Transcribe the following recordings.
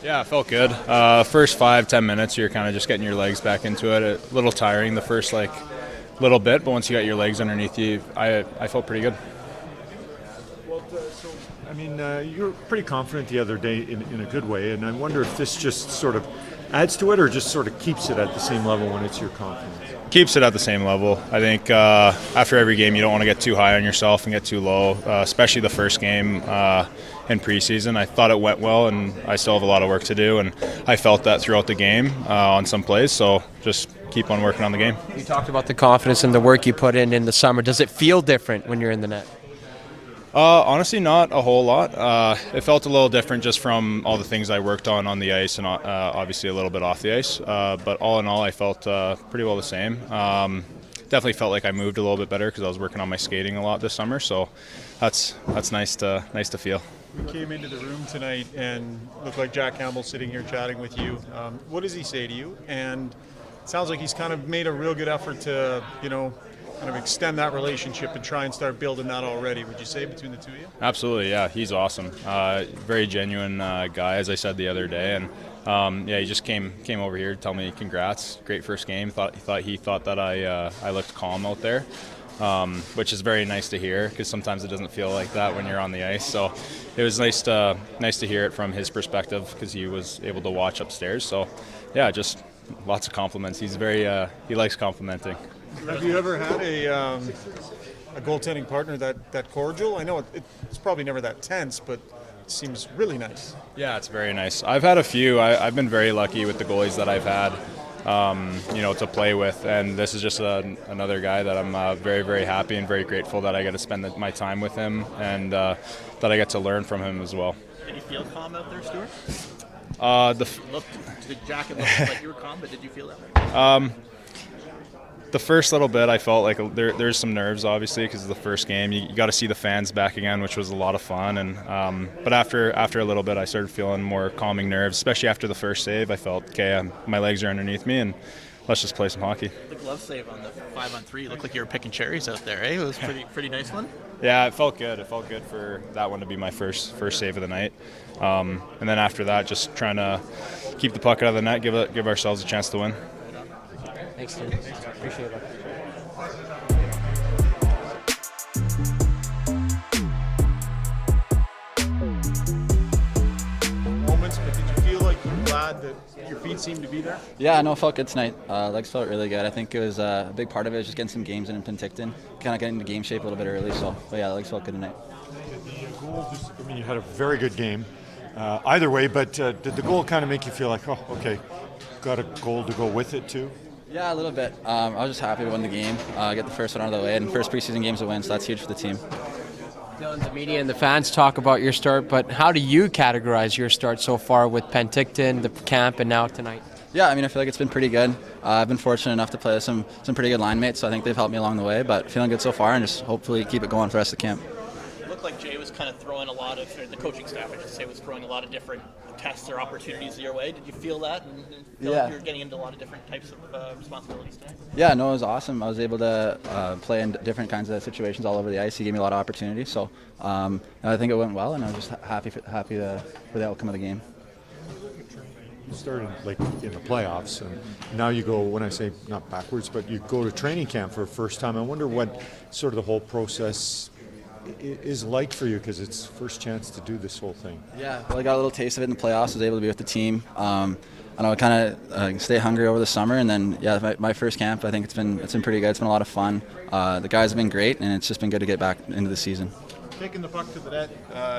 Yeah, it felt good. First 5-10 minutes, you're kind of just getting your legs back into it. A little tiring the first little bit, but once you got your legs underneath you, I felt pretty good. Well, you were pretty confident the other day in a good way, and I wonder if this just sort of adds to it or just sort of keeps it at the same level when it's your confidence. Keeps it at the same level. I think after every game, you don't want to get too high on yourself and get too low, especially the first game in preseason. I thought it went well, and I still have a lot of work to do, and I felt that throughout the game on some plays, so just keep on working on the game. You talked about the confidence and the work you put in the summer. Does it feel different when you're in the net? Honestly, not a whole lot. It felt a little different just from all the things I worked on the ice and obviously a little bit off the ice. But all in all, I felt pretty well the same. Definitely felt like I moved a little bit better because I was working on my skating a lot this summer. So that's nice to feel. We came into the room tonight and looked like Jack Campbell sitting here chatting with you. What does he say to you? And it sounds like he's kind of made a real good effort to, kind of extend that relationship and try and start building that already, would you say, between the two of you? Absolutely, yeah. He's awesome. Very genuine guy, as I said the other day. And he just came over here to tell me congrats. Great first game. He thought that I looked calm out there, which is very nice to hear because sometimes it doesn't feel like that when you're on the ice. So it was nice to hear it from his perspective because he was able to watch upstairs. So yeah, just lots of compliments. He's he likes complimenting. Have you ever had a goaltending partner that cordial? I know it's probably never that tense, but it seems really nice. Yeah, it's very nice. I've had a few. I've been very lucky with the goalies that I've had, to play with, and this is just another guy that I'm very, very happy and very grateful that I get to spend my time with him and that I get to learn from him as well. Did you feel calm out there, Stuart? Did Jack look like you were calm, but did you feel that way? The first little bit, I felt like there's some nerves, obviously, because of the first game. You got to see the fans back again, which was a lot of fun. And but after a little bit, I started feeling more calming nerves, especially after the first save. I felt, okay, my legs are underneath me, and let's just play some hockey. The glove save on the 5-on-3 looked like you were picking cherries out there, eh? It was pretty nice one. Yeah, it felt good. It felt good for that one to be my first save of the night. And then after that, just trying to keep the puck out of the net, give ourselves a chance to win. Thanks, dude. Appreciate it. Moments, but did you feel like you're glad that your feet seemed to be there? Yeah, no, it felt good tonight. Legs felt really good. I think it was a big part of it was just getting some games in Penticton, kind of getting into game shape a little bit early. So, but yeah, legs felt good tonight. The goal you had a very good game either way, but did the goal kind of make you feel like, oh, okay, got a goal to go with it too? Yeah, a little bit. I was just happy to win the game, get the first one out of the way, and first preseason game's a win, so that's huge for the team. Dylan, the media and the fans talk about your start, but how do you categorize your start so far with Penticton, the camp, and now tonight? Yeah, I feel like it's been pretty good. I've been fortunate enough to play with some pretty good line mates, so I think they've helped me along the way, but feeling good so far and just hopefully keep it going for the rest of the camp. It looked like Jay was kind of throwing a lot of, or the coaching staff, I should say, was throwing a lot of different tests or opportunities your way. Did you feel that and feel Yeah. like you were getting into a lot of different types of responsibilities today? Yeah, no, it was awesome. I was able to play in different kinds of situations all over the ice. He gave me a lot of opportunities, so I think it went well, and I was just happy for the outcome of the game. You started like in the playoffs, and now you go, when I say not backwards, but you go to training camp for the first time. I wonder what sort of the whole process is like for you, because it's first chance to do this whole thing. Yeah, well, I got a little taste of it in the playoffs. I was able to be with the team. And I kind of stay hungry over the summer, and then my first camp. I think it's been pretty good. It's been a lot of fun. The guys have been great, and it's just been good to get back into the season. Taking the puck to the net,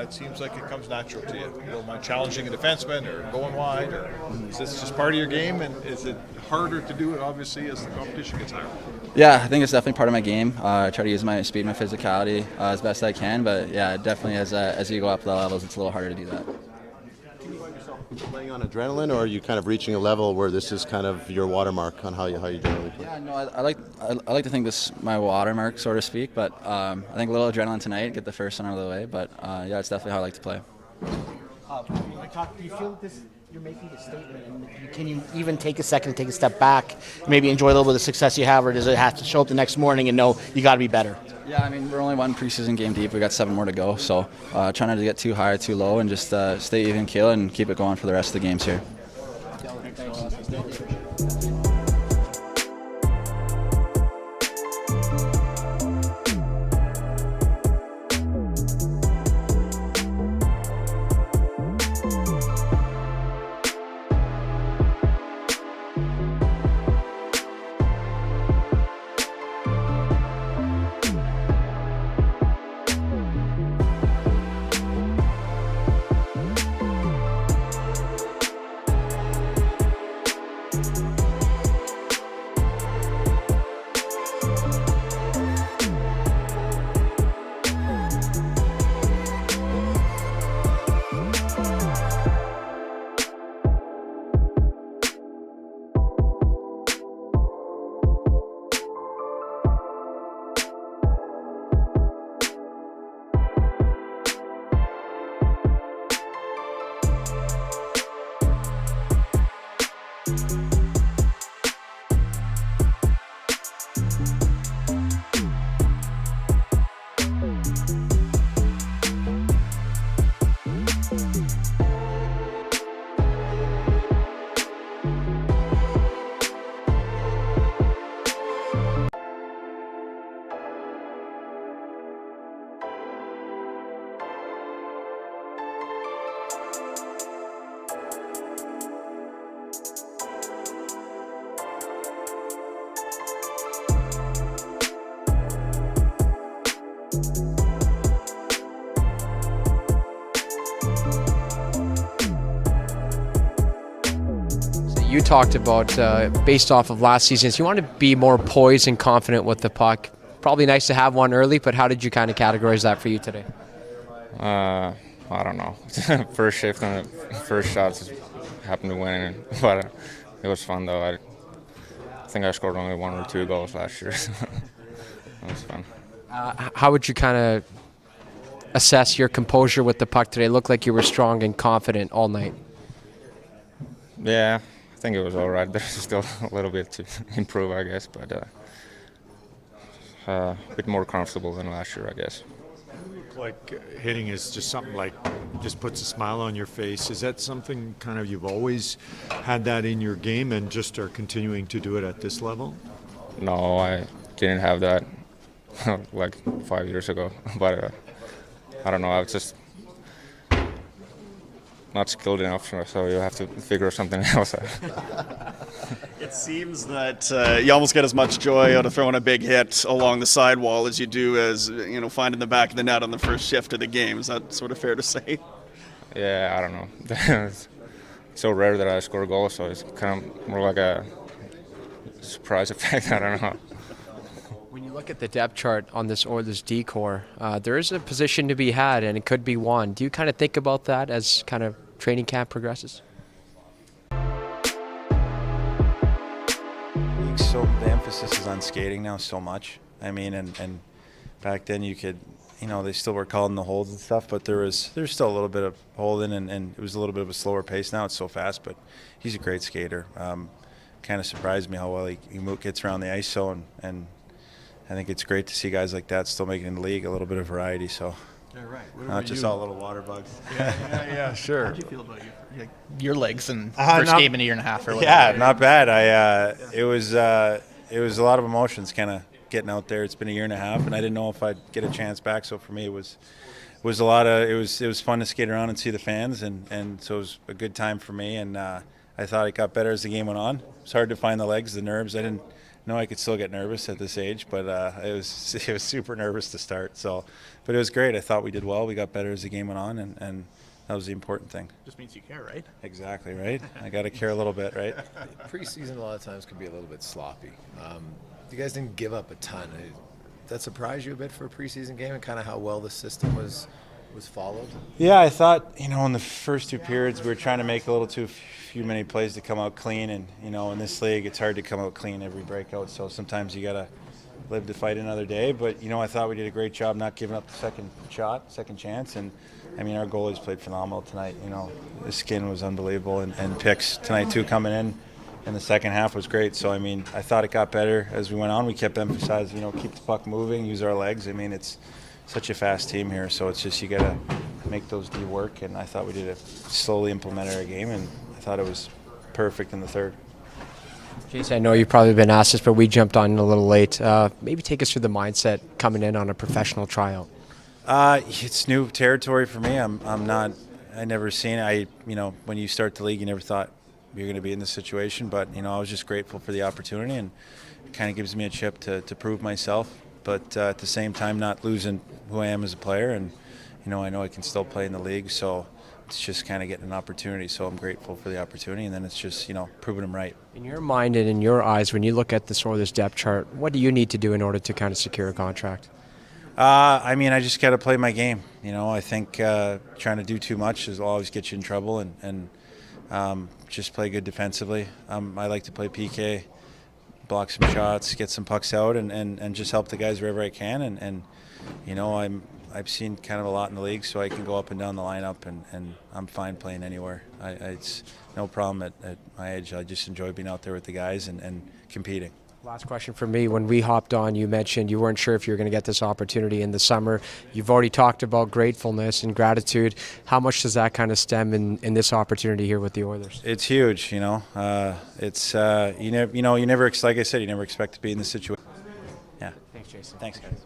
it seems like it comes natural to you. You don't mind challenging a defenseman or going wide, or is this just part of your game? And is it harder to do it, obviously, as the competition gets higher? Yeah, I think it's definitely part of my game. I try to use my speed, my physicality as best I can. But yeah, definitely as you go up the levels, it's a little harder to do that. Playing on adrenaline, or are you kind of reaching a level where this is kind of your watermark on how you generally play? Yeah, no, I like to think this is my watermark, so to speak. But I think a little adrenaline tonight, get the first one out of the way. But yeah, it's definitely how I like to play. Do you feel this? You're making a statement, and can you even take a second and take a step back, maybe enjoy a little bit of the success you have, or does it have to show up the next morning and know you got to be better? Yeah, I mean, we're only one preseason game deep. We got 7 more to go, so trying not to get too high or too low, and just stay even keel and keep it going for the rest of the games here. You talked about, based off of last season, you want to be more poised and confident with the puck. Probably nice to have one early, but how did you kind of categorize that for you today? I don't know. First shift and the first shots happened to win, but it was fun though. I think I scored only 1 or 2 goals last year. So it was fun. How would you kind of assess your composure with the puck today? It looked like you were strong and confident all night. Yeah, I think it was all right. There's still a little bit to improve, I guess, but a bit more comfortable than last year, I guess. Like hitting is just something like just puts a smile on your face. Is that something kind of you've always had that in your game and just are continuing to do it at this level? No, I didn't have that like 5 years ago, but I don't know. I was just not skilled enough, so you have to figure something else out. It seems that you almost get as much joy out of throwing a big hit along the sidewall as you do as finding the back of the net on the first shift of the game. Is that sort of fair to say? Yeah, I don't know. It's so rare that I score goals, so it's kind of more like a surprise effect. I don't know. When you look at the depth chart on this Oilers D core, there is a position to be had, and it could be won. Do you kind of think about that as kind of training camp progresses? So the emphasis is on skating now so much. I mean, and back then you could they still were calling the holds and stuff, but there's still a little bit of holding, and it was a little bit of a slower pace. Now it's so fast, but he's a great skater. Kind of surprised me how well he gets around the ice, and I think it's great to see guys like that still making the league, a little bit of variety. So. Yeah, right. Not just all little water bugs. Yeah, sure. How do you feel about your legs and first game in a year and a half or whatever? Yeah, not bad. It was a lot of emotions kind of getting out there. It's been a year and a half, and I didn't know if I'd get a chance back. So for me, it was a lot of it was fun to skate around and see the fans, and so it was a good time for me. And I thought it got better as the game went on. It was hard to find the legs, the nerves. I didn't know I could still get nervous at this age, but it was super nervous to start. So, but it was great. I thought we did well. We got better as the game went on, and that was the important thing. Just means you care, right? Exactly, right? I got to care a little bit, right? Preseason a lot of times can be a little bit sloppy. You guys didn't give up a ton. Did that surprise you a bit for a preseason game and kind of how well the system was followed? Yeah, I thought, in the first two periods we were trying to make a little too many plays to come out clean, and in this league it's hard to come out clean every breakout, so sometimes you got to live to fight another day. But I thought we did a great job not giving up the second chance, and I mean our goalies played phenomenal tonight. The skin was unbelievable, and picks tonight too coming in the second half was great. So I mean I thought it got better as we went on. We kept emphasizing keep the puck moving, use our legs. I mean it's such a fast team here, so it's just you got to make those D work, and I thought we did it, slowly implemented our game, and I thought it was perfect in the third. Jason, I know you've probably been asked this, but we jumped on a little late. Maybe take us through the mindset coming in on a professional tryout. It's new territory for me. I never seen it. When you start the league, you never thought you're going to be in this situation, but I was just grateful for the opportunity, and it kind of gives me a chip to prove myself, but at the same time not losing who I am as a player, and I know I can still play in the league, so it's just kind of getting an opportunity. So I'm grateful for the opportunity, and then it's just proving them right. In your mind and in your eyes, when you look at the Oilers depth chart, what do you need to do in order to kind of secure a contract? I mean, I just got to play my game. I think trying to do too much will always get you in trouble, and just play good defensively. I like to play PK, block some shots, get some pucks out, and just help the guys wherever I can. And I've seen kind of a lot in the league, so I can go up and down the lineup, and I'm fine playing anywhere. It's no problem at my age. I just enjoy being out there with the guys and competing. Last question for me. When we hopped on, you mentioned you weren't sure if you were going to get this opportunity in the summer. You've already talked about gratefulness and gratitude. How much does that kind of stem in this opportunity here with the Oilers? It's huge, It's you never like I said, you never expect to be in this situation. Yeah. Thanks, Jason. Thanks, guys.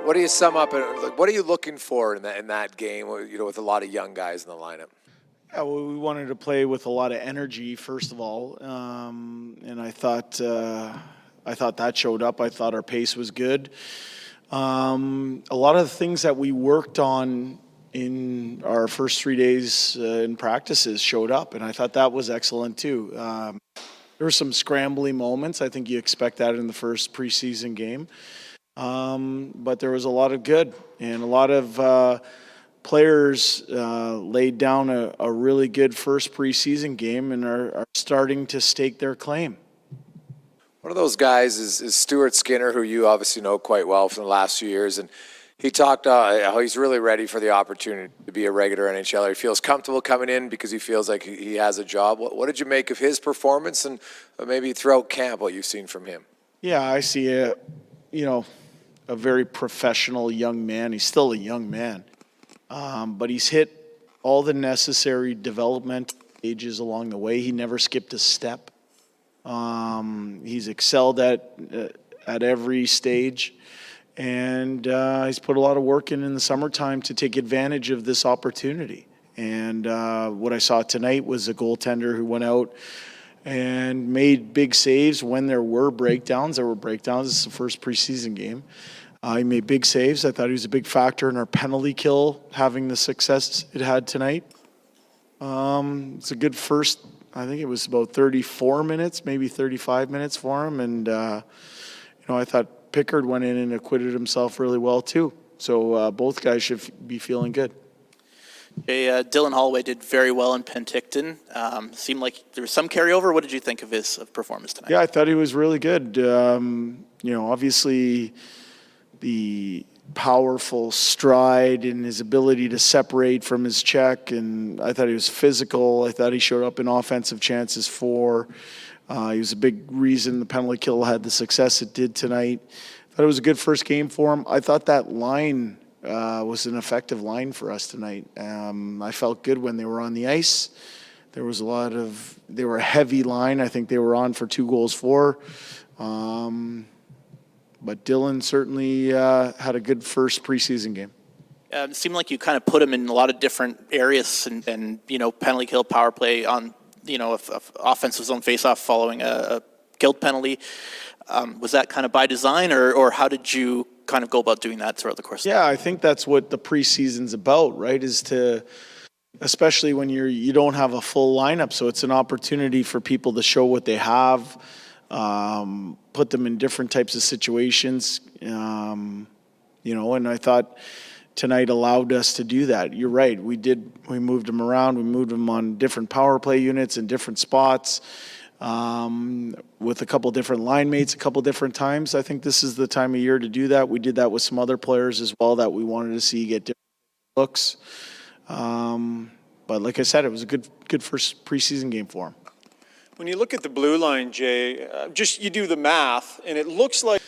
What do you sum up? What are you looking for in that game? With a lot of young guys in the lineup. Yeah, well, we wanted to play with a lot of energy, first of all, and I thought that showed up. I thought our pace was good. A lot of the things that we worked on in our first 3 days in practices showed up, and I thought that was excellent too. There were some scrambly moments. I think you expect that in the first preseason game. But there was a lot of good, and a lot of players laid down a really good first preseason game and are starting to stake their claim. One of those guys is Stuart Skinner, who you obviously know quite well from the last few years, and he talked how he's really ready for the opportunity to be a regular NHLer. He feels comfortable coming in because he feels like he has a job. What did you make of his performance, and maybe throughout camp what you've seen from him? Yeah, I see a very professional young man. He's still a young man, but he's hit all the necessary development stages along the way. He never skipped a step. He's excelled at every stage, and he's put a lot of work in the summertime to take advantage of this opportunity. And what I saw tonight was a goaltender who went out and made big saves when there were breakdowns. There were breakdowns. It's the first preseason game. He made big saves. I thought he was a big factor in our penalty kill, having the success it had tonight. It's a good first, I think it was about 34 minutes, maybe 35 minutes for him. And, I thought Pickard went in and acquitted himself really well too. So both guys should be feeling good. Hey, Dylan Holloway did very well in Penticton. Seemed like there was some carryover. What did you think of his performance tonight? Yeah, I thought he was really good. Obviously the powerful stride and his ability to separate from his check, and I thought he was physical. I thought he showed up in offensive chances for. He was a big reason the penalty kill had the success it did tonight. I thought it was a good first game for him. I thought that line was an effective line for us tonight. I felt good when they were on the ice. There was they were a heavy line. I think they were on for 2 goals for. But Dylan certainly had a good first preseason game. It seemed like you kind of put him in a lot of different areas and penalty kill, power play on, if offensive zone faceoff following a killed penalty. Was that kind of by design, or how did you kind of go about doing that throughout the course? Yeah, I think that's what the preseason's about, right? Is to, especially when you don't have a full lineup, so it's an opportunity for people to show what they have, put them in different types of situations, and I thought tonight allowed us to do that. You're right. We moved them around. We moved them on different power play units in different spots, with a couple different line mates a couple different times. I think this is the time of year to do that. We did that with some other players as well that we wanted to see get different looks. But like I said, it was a good first preseason game for him. When you look at the blue line, Jay, just you do the math, and it looks like...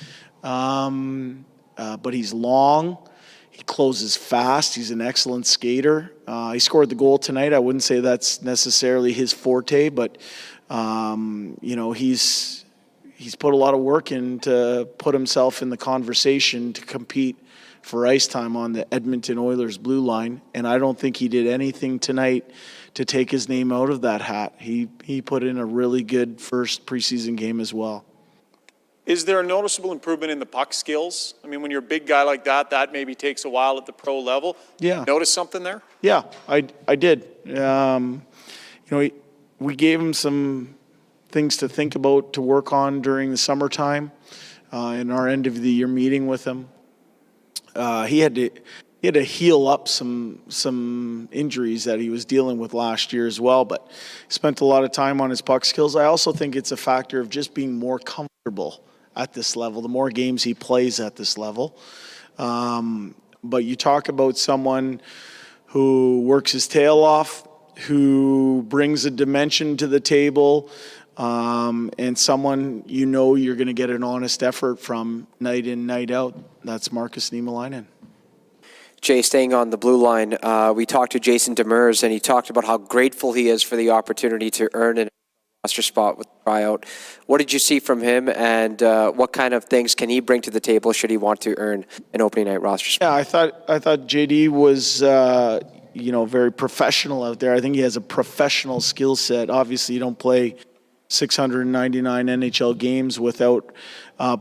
But he's long. He closes fast. He's an excellent skater. He scored the goal tonight. I wouldn't say that's necessarily his forte, but he's put a lot of work in to put himself in the conversation to compete for ice time on the Edmonton Oilers blue line, and I don't think he did anything tonight to take his name out of that hat. He put in a really good first preseason game as well. Is there a noticeable improvement in the puck skills? I mean, when you're a big guy like that maybe takes a while at the pro level. Yeah. Notice something there? Yeah, I did. We gave him some things to think about, to work on during the summertime in our end of the year meeting with him. He had to heal up some injuries that he was dealing with last year as well, but spent a lot of time on his puck skills. I also think it's a factor of just being more comfortable at this level, the more games he plays at this level. But you talk about someone who works his tail off, who brings a dimension to the table, and someone you're going to get an honest effort from night in, night out. That's Markus Niemelainen. Jay, staying on the blue line, we talked to Jason Demers, and he talked about how grateful he is for the opportunity to earn an roster spot with the tryout. What did you see from him, and what kind of things can he bring to the table should he want to earn an opening night roster spot? Yeah, I thought JD was very professional out there. I think he has a professional skill set. Obviously, you don't play 699 NHL games without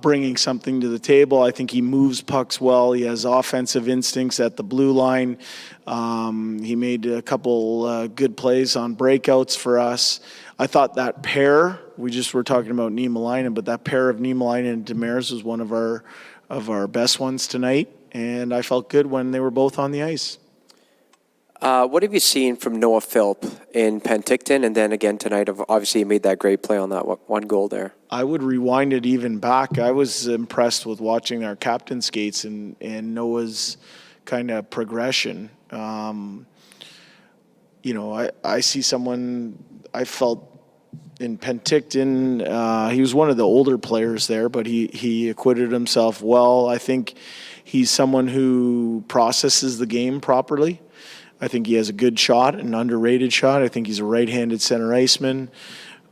bringing something to the table. I think he moves pucks well. He has offensive instincts at the blue line. He made a couple good plays on breakouts for us. I thought that pair, we just were talking about Niemelainen, but that pair of Niemelainen and Demers was one of our best ones tonight, and I felt good when they were both on the ice. What have you seen from Noah Philp in Penticton, and then again tonight? Obviously, he made that great play on that one goal there. I would rewind it even back. I was impressed with watching our captain skates and Noah's kind of progression. I see someone I felt in Penticton. He was one of the older players there, but he acquitted himself well. I think he's someone who processes the game properly. I think he has a good shot, an underrated shot. I think he's a right-handed center iceman.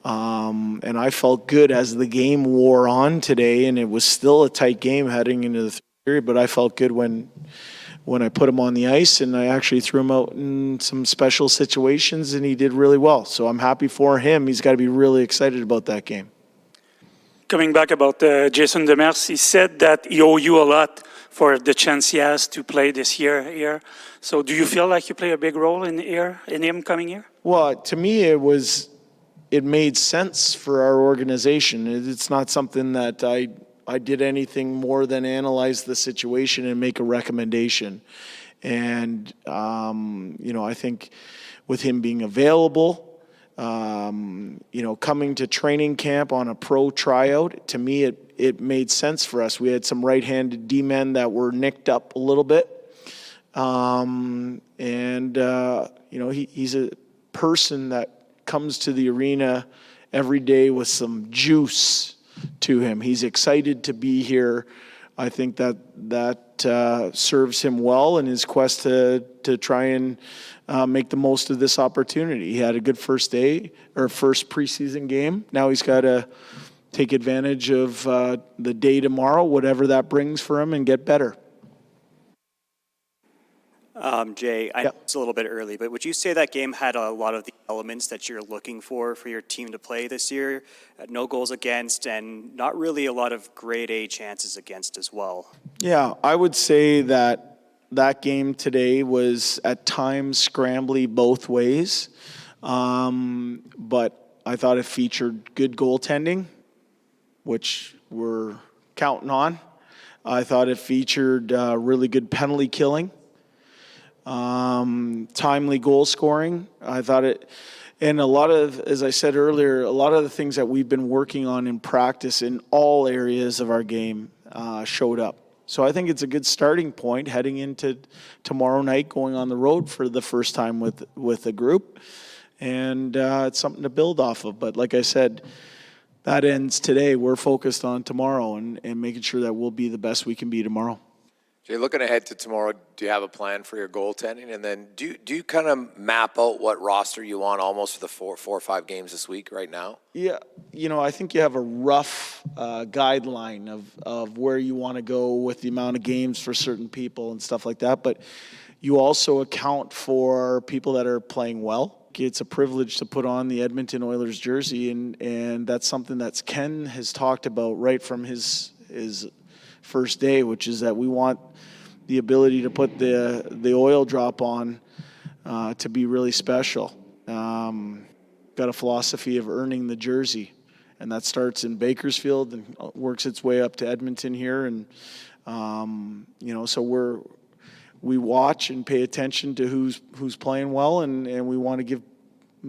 And I felt good as the game wore on today, and it was still a tight game heading into the third period, but I felt good when I put him on the ice, and I actually threw him out in some special situations, and he did really well. So I'm happy for him. He's got to be really excited about that game. Coming back about Jason Demers, he said that he owes you a lot for the chance he has to play this year here. So do you feel like you play a big role in him coming here? Well, to me, it made sense for our organization. It's not something that I did anything more than analyze the situation and make a recommendation. And, I think with him being available, coming to training camp on a pro tryout, to me, it made sense for us. We had some right-handed D-men that were nicked up a little bit. He's a person that comes to the arena every day with some juice to him. He's excited to be here. I think that serves him well in his quest to try and make the most of this opportunity. He had a good first preseason game. Now he's got to take advantage of the day tomorrow, whatever that brings for him, and get better. Jay, I know it's a little bit early, but would you say that game had a lot of the elements that you're looking for your team to play this year? No goals against and not really a lot of grade A chances against as well. Yeah, I would say that game today was at times scrambly both ways, but I thought it featured good goaltending, which we're counting on. I thought it featured really good penalty killing. Timely goal scoring. I thought it, and a lot of, as I said earlier, a lot of the things that we've been working on in practice in all areas of our game showed up. So I think it's a good starting point heading into tomorrow night, going on the road for the first time with a group, and it's something to build off of. But like I said, that ends today. We're focused on tomorrow and making sure that we'll be the best we can be tomorrow. Jay, looking ahead to tomorrow, do you have a plan for your goaltending? And then do you kind of map out what roster you want almost for the four or five games this week right now? Yeah, I think you have a rough guideline of where you want to go with the amount of games for certain people and stuff like that. But you also account for people that are playing well. It's a privilege to put on the Edmonton Oilers jersey, and that's something that Ken has talked about right from his first day, which is that we want the ability to put the oil drop on to be really special. Got a philosophy of earning the jersey, and that starts in Bakersfield and works its way up to Edmonton here. And so we watch and pay attention to who's playing well, and we want to give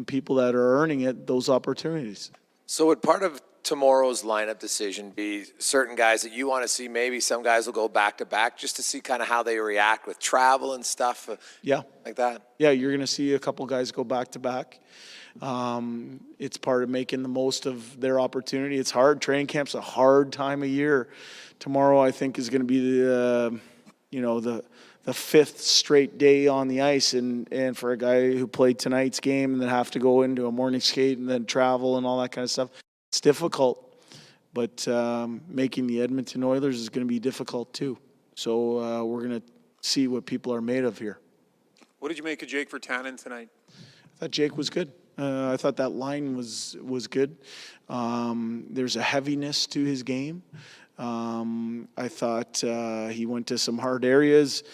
people that are earning it those opportunities. So would part of tomorrow's lineup decision be certain guys that you want to see? Maybe some guys will go back to back just to see kind of how they react with travel and stuff. Yeah, like that. Yeah, you're going to see a couple guys go back to back. It's part of making the most of their opportunity. It's hard. Training camp's a hard time of year. Tomorrow, I think, is going to be the fifth straight day on the ice, and for a guy who played tonight's game and then have to go into a morning skate and then travel and all that kind of stuff, it's difficult. But making the Edmonton Oilers is going to be difficult too. So we're going to see what people are made of here. What did you make of Jake Virtanen tonight? I thought Jake was good. I thought that line was good. There's a heaviness to his game. I thought he went to some hard areas.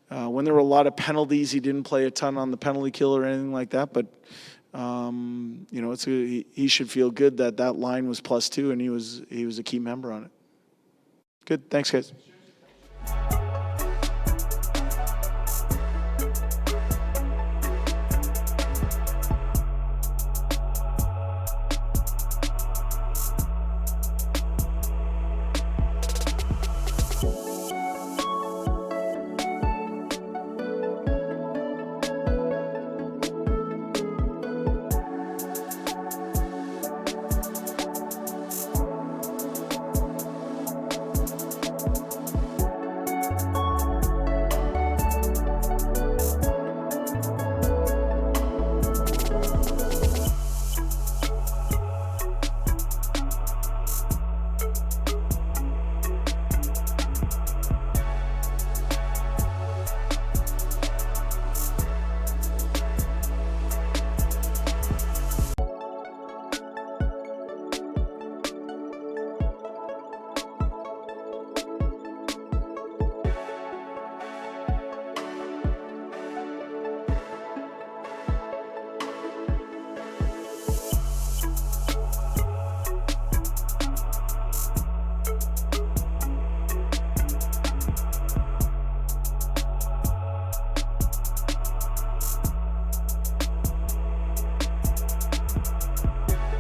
When there were a lot of penalties, he didn't play a ton on the penalty kill or anything like that. But he should feel good that line was +2, and he was a key member on it. Good. Thanks, guys.